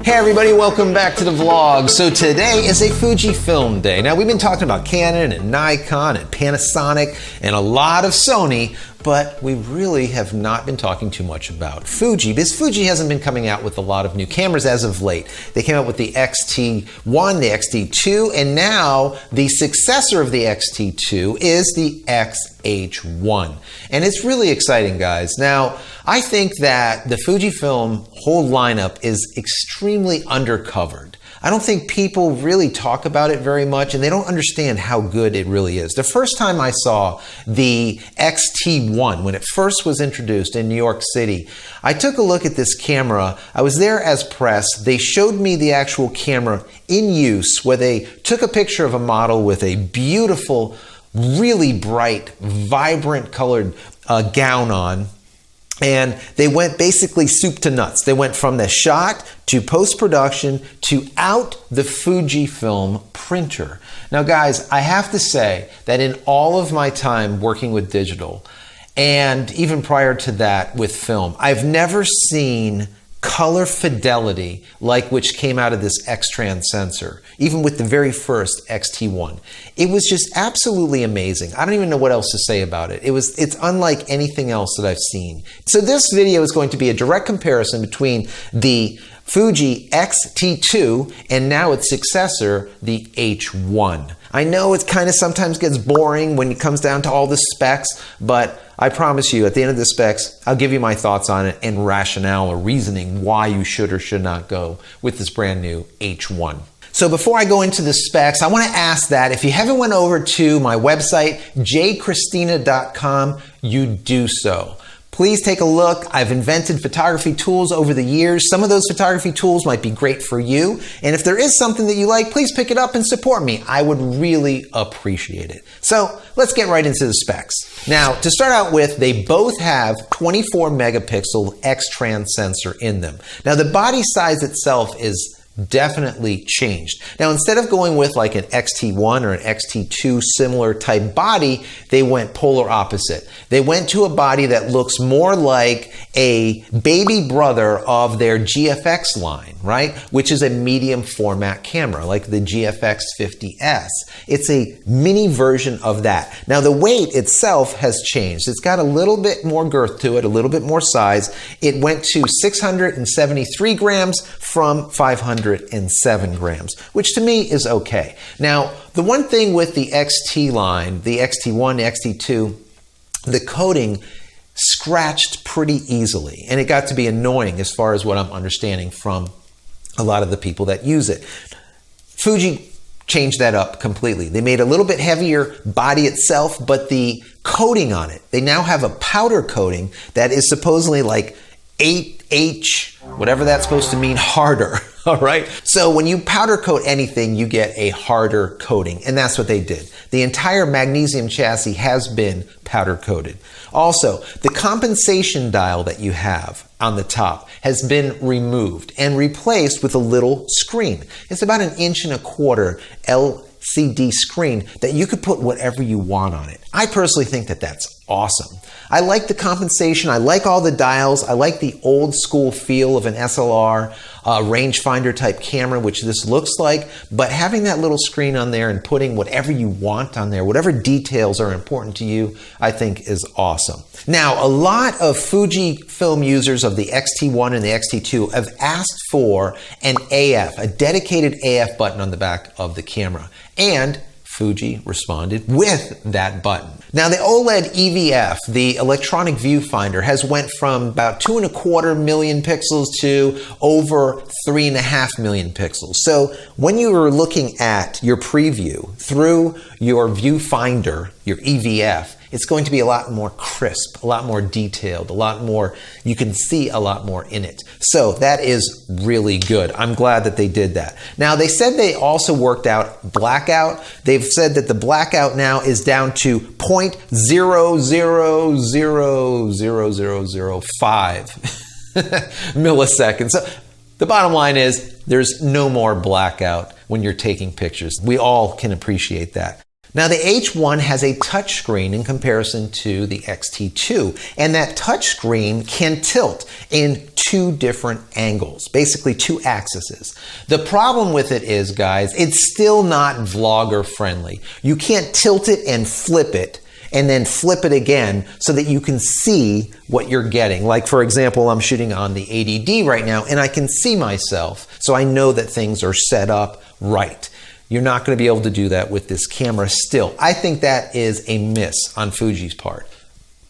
Hey everybody, welcome back to the vlog. So today is a Fujifilm day. Now we've been talking about Canon and Nikon and Panasonic and a lot of Sony, but we really have not been talking too much about Fuji because Fuji hasn't been coming out with a lot of new cameras as of late. They came out with the X-T1, the X-T2, and now the successor of the X-T2 is the X-H1. And it's really exciting, guys. Now, I think that the Fujifilm whole lineup is extremely undercovered. I don't think people really talk about it very much, and they don't understand how good it really is. The first time I saw the X-T1, when it first was introduced in New York City, I took a look at this camera. I was there as press. They showed me the actual camera in use, where they took a picture of a model with a beautiful, really bright, vibrant colored gown on. And they went basically soup to nuts. They went from the shot to post-production to out the Fujifilm printer. Now guys, I have to say that in all of my time working with digital, and even prior to that with film, I've never seen color fidelity like which came out of this X-Trans sensor, even with the very first X-T1. It was just absolutely amazing. I don't even know what else to say about it. It's unlike anything else that I've seen. So this video is going to be a direct comparison between the Fuji X-T2 and now its successor, the H1. I know it kind of sometimes gets boring when it comes down to all the specs, but I promise you, at the end of the specs, I'll give you my thoughts on it and rationale or reasoning why you should or should not go with this brand new H1. So before I go into the specs, I want to ask that if you haven't went over to my website, jchristina.com, you do so. Please take a look. I've invented photography tools over the years. Some of those photography tools might be great for you. And if there is something that you like, please pick it up and support me. I would really appreciate it. So let's get right into the specs. Now, to start out with, they both have 24 megapixel X-Trans sensor in them. Now, the body size itself is definitely changed. Now, instead of going with like an X-T1 or an X-T2 similar type body, they went polar opposite. They went to a body that looks more like a baby brother of their GFX line, right? Which is a medium format camera, like the GFX 50S. It's a mini version of that. Now, the weight itself has changed. It's got a little bit more girth to it, a little bit more size. It went to 673 grams from 507 grams, which to me is okay. Now, the one thing with the XT line, the XT1, the XT2, the coating scratched pretty easily, and it got to be annoying as far as what I'm understanding from a lot of the people that use it. Fuji changed that up completely. They made a little bit heavier body itself, but the coating on it, they now have a powder coating that is supposedly like 8H, whatever that's supposed to mean, harder. All right. So when you powder coat anything, you get a harder coating, and that's what they did. The entire magnesium chassis has been powder coated. Also, the compensation dial that you have on the top has been removed and replaced with a little screen. It's about 1.25 inches LCD screen that you could put whatever you want on it. I personally think that that's awesome. I like the compensation. I like all the dials. I like the old school feel of an SLR rangefinder type camera, which this looks like, but having that little screen on there and putting whatever you want on there, whatever details are important to you, I think is awesome. Now, a lot of Fujifilm users of the X-T1 and the X-T2 have asked for an AF, a dedicated AF button on the back of the camera, and Fuji responded with that button. Now, the OLED EVF, the electronic viewfinder, has went from about 2.25 million pixels to over 3.5 million pixels. So when you are looking at your preview through your viewfinder, your EVF, it's going to be a lot more crisp, a lot more detailed, a lot more, you can see a lot more in it. So that is really good. I'm glad that they did that. Now, they said they also worked out blackout. They've said that the blackout now is down to 0.000005 milliseconds. So the bottom line is there's no more blackout when you're taking pictures. We all can appreciate that. Now the H1 has a touchscreen in comparison to the X-T2, and that touchscreen can tilt in two different angles, basically two axes. The problem with it is, guys, it's still not vlogger friendly. You can't tilt it and flip it and then flip it again so that you can see what you're getting. Like, for example, I'm shooting on the 80D right now and I can see myself, so I know that things are set up right. You're not going to be able to do that with this camera still. I think that is a miss on Fuji's part.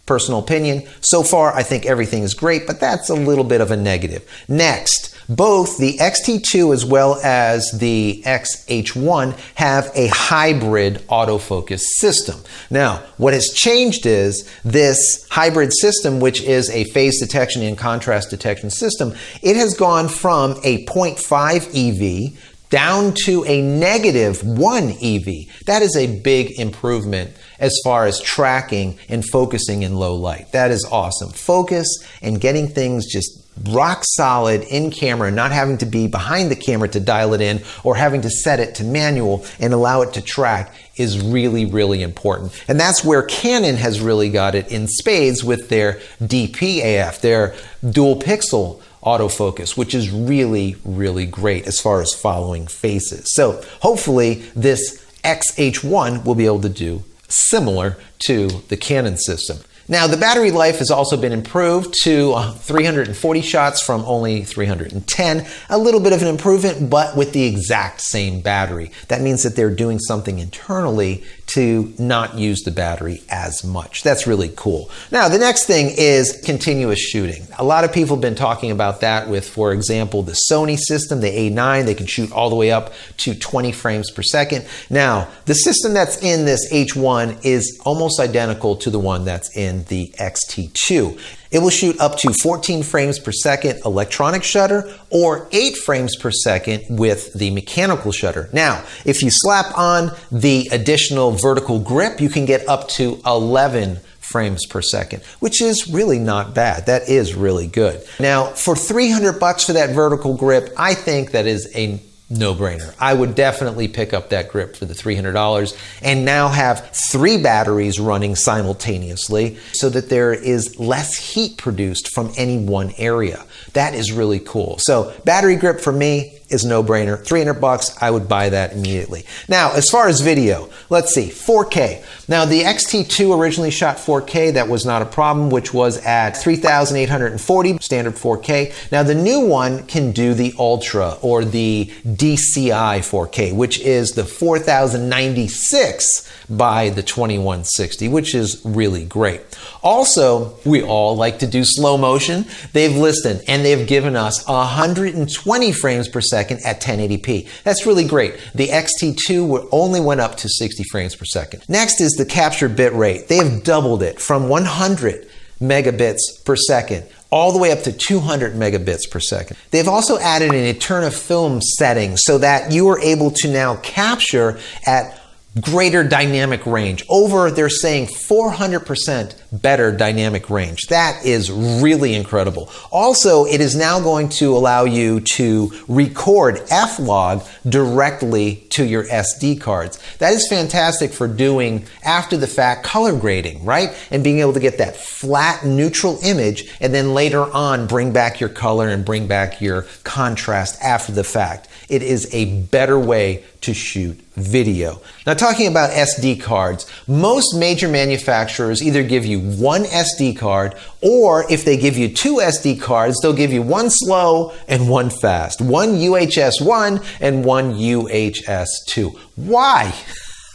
Personal opinion, so far I think everything is great, but that's a little bit of a negative. Next, both the X-T2 as well as the X-H1 have a hybrid autofocus system. Now, what has changed is this hybrid system, which is a phase detection and contrast detection system, it has gone from a 0.5 EV down to a -1 EV. That is a big improvement as far as tracking and focusing in low light. That is awesome. Focus and getting things just rock solid in camera, not having to be behind the camera to dial it in or having to set it to manual and allow it to track is really, really important. And that's where Canon has really got it in spades with their DP-AF, their dual pixel autofocus, which is really, really great as far as following faces. So hopefully this X-H1 will be able to do similar to the Canon system. Now, the battery life has also been improved to 340 shots from only 310. A little bit of an improvement, but with the exact same battery. That means that they're doing something internally to not use the battery as much. That's really cool. Now, the next thing is continuous shooting. A lot of people have been talking about that with, for example, the Sony system, the A9. They can shoot all the way up to 20 frames per second. Now, the system that's in this H1 is almost identical to the one that's in the X-T2. It will shoot up to 14 frames per second electronic shutter or 8 frames per second with the mechanical shutter. Now, if you slap on the additional vertical grip, you can get up to 11 frames per second, which is really not bad. That is really good. Now, for $300 for that vertical grip, I think that is a no-brainer. I would definitely pick up that grip for the $300 and now have 3 batteries running simultaneously so that there is less heat produced from any one area. That is really cool. So battery grip for me is no-brainer. $300, I would buy that immediately. Now, as far as video, let's see, 4K. Now, the X-T2 originally shot 4K. That was not a problem, which was at 3,840, standard 4K. Now, the new one can do the Ultra or the DCI 4K, which is the 4,096 by the 2160, which is really great. Also, we all like to do slow motion. They've listened and they've given us 120 frames per second at 1080p. That's really great. The X-T2 only went up to 60 frames per second. Next is the capture bit rate. They have doubled it from 100 megabits per second all the way up to 200 megabits per second. They've also added an EternaFilm setting so that you are able to now capture at greater dynamic range. Over, they're saying 400% better dynamic range. That is really incredible. Also, it is now going to allow you to record F-Log directly to your SD cards. That is fantastic for doing after the fact color grading, right? And being able to get that flat neutral image and then later on bring back your color and bring back your contrast after the fact. It is a better way to shoot video. Now, talking about SD cards, most major manufacturers either give you one SD card, or if they give you 2 SD cards, they'll give you one slow and one fast, one UHS-I and one UHS-II. Why?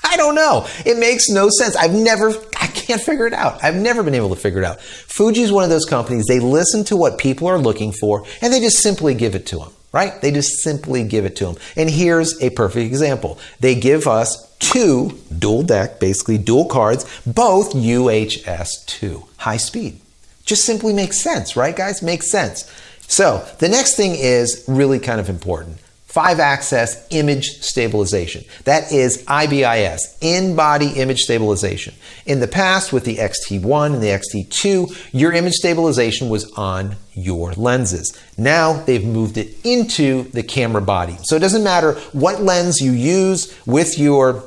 I don't know. It makes no sense. I can't figure it out. I've never been able to figure it out. Fuji is one of those companies, they listen to what people are looking for and they just simply give it to them. Right? They just simply give it to them. And here's a perfect example. They give us 2 dual deck, basically dual cards, both UHS-II, high speed. Just simply makes sense, right, guys? Makes sense. So the next thing is really kind of important. 5-axis image stabilization. That is IBIS, in-body image stabilization. In the past, with the X-T1 and the X-T2, your image stabilization was on your lenses. Now they've moved it into the camera body. So it doesn't matter what lens you use with your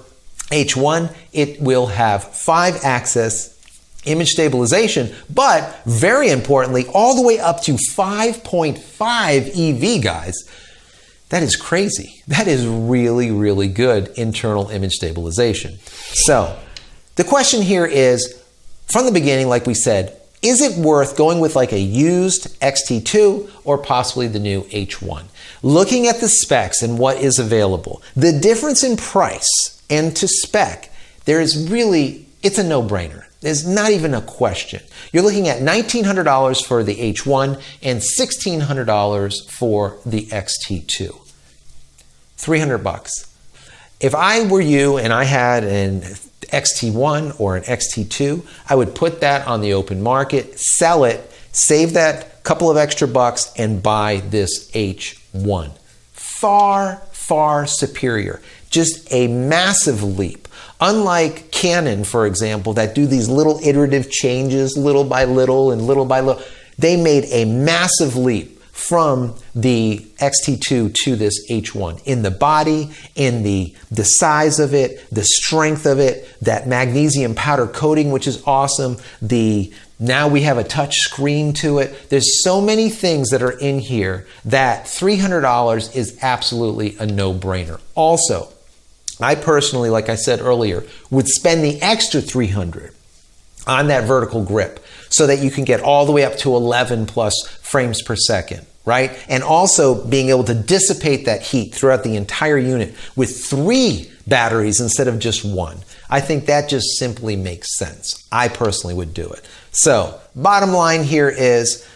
H1, it will have 5-axis image stabilization, but very importantly, all the way up to 5.5 EV, guys. That is crazy. That is really, really good internal image stabilization. So the question here is, from the beginning, like we said, is it worth going with like a used X-T2 or possibly the new H1? Looking at the specs and what is available, the difference in price and to spec, there is really, it's a no-brainer. There's not even a question. You're looking at $1,900 for the H1 and $1,600 for the X-T2. $300. If I were you and I had an X-T1 or an X-T2, I would put that on the open market, sell it, save that couple of extra bucks, and buy this H1. Far, far superior. Just a massive leap. Unlike Canon, for example, that do these little iterative changes little by little and little by little, they made a massive leap from the X-T2 to this H1 in the body, in the size of it, the strength of it, that magnesium powder coating, which is awesome. Now we have a touch screen to it. There's so many things that are in here that $300 is absolutely a no-brainer. Also, I personally, like I said earlier, would spend the extra $300 on that vertical grip so that you can get all the way up to 11 plus frames per second, right? And also being able to dissipate that heat throughout the entire unit with 3 batteries instead of just 1. I think that just simply makes sense. I personally would do it. So, bottom line here is,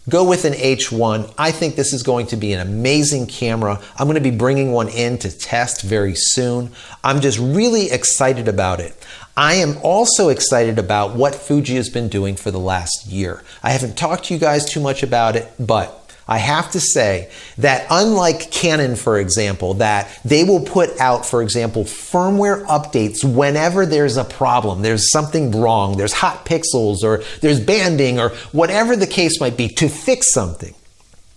go with an H1. I think this is going to be an amazing camera. I'm going to be bringing one in to test very soon. I'm just really excited about it. I am also excited about what Fuji has been doing for the last year. I haven't talked to you guys too much about it, but I have to say that unlike Canon, for example, that they will put out, for example, firmware updates whenever there's a problem, there's something wrong, there's hot pixels, or there's banding, or whatever the case might be, to fix something.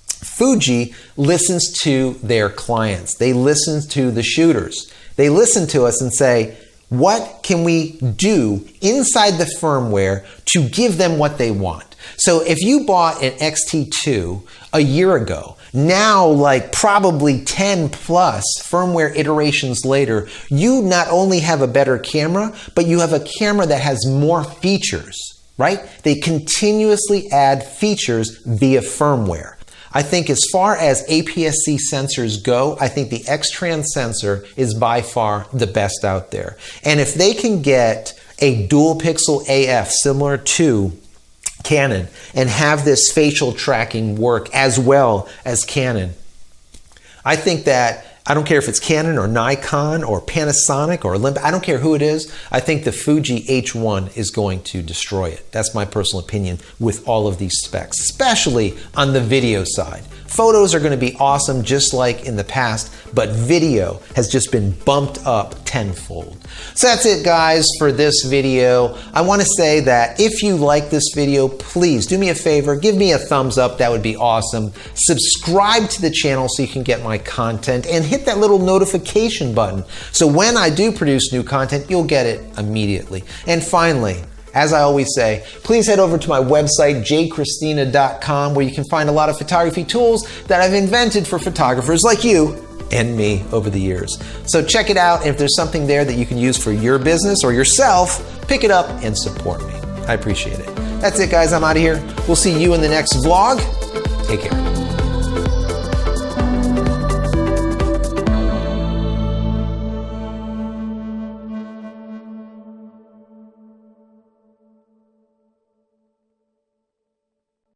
Fuji listens to their clients. They listen to the shooters. They listen to us and say, what can we do inside the firmware to give them what they want? So if you bought an X-T2 a year ago, now like probably 10 plus firmware iterations later, you not only have a better camera, but you have a camera that has more features, right? They continuously add features via firmware. I think as far as APS-C sensors go, I think the X-Trans sensor is by far the best out there. And if they can get a dual pixel AF similar to Canon and have this facial tracking work as well as Canon, I think that, I don't care if it's Canon or Nikon or Panasonic or Olympus, I don't care who it is, I think the Fuji H1 is going to destroy it. That's my personal opinion with all of these specs, especially on the video side. Photos are going to be awesome just like in the past, but video has just been bumped up tenfold. So that's it, guys, for this video. I want to say that if you like this video, please do me a favor, give me a thumbs up. That would be awesome. Subscribe to the channel so you can get my content, and hit that little notification button so when I do produce new content, you'll get it immediately. And finally, as I always say, please head over to my website, jchristina.com, where you can find a lot of photography tools that I've invented for photographers like you and me over the years. So check it out, and if there's something there that you can use for your business or yourself, pick it up and support me. I appreciate it. That's it, guys. I'm out of here. We'll see you in the next vlog. Take care.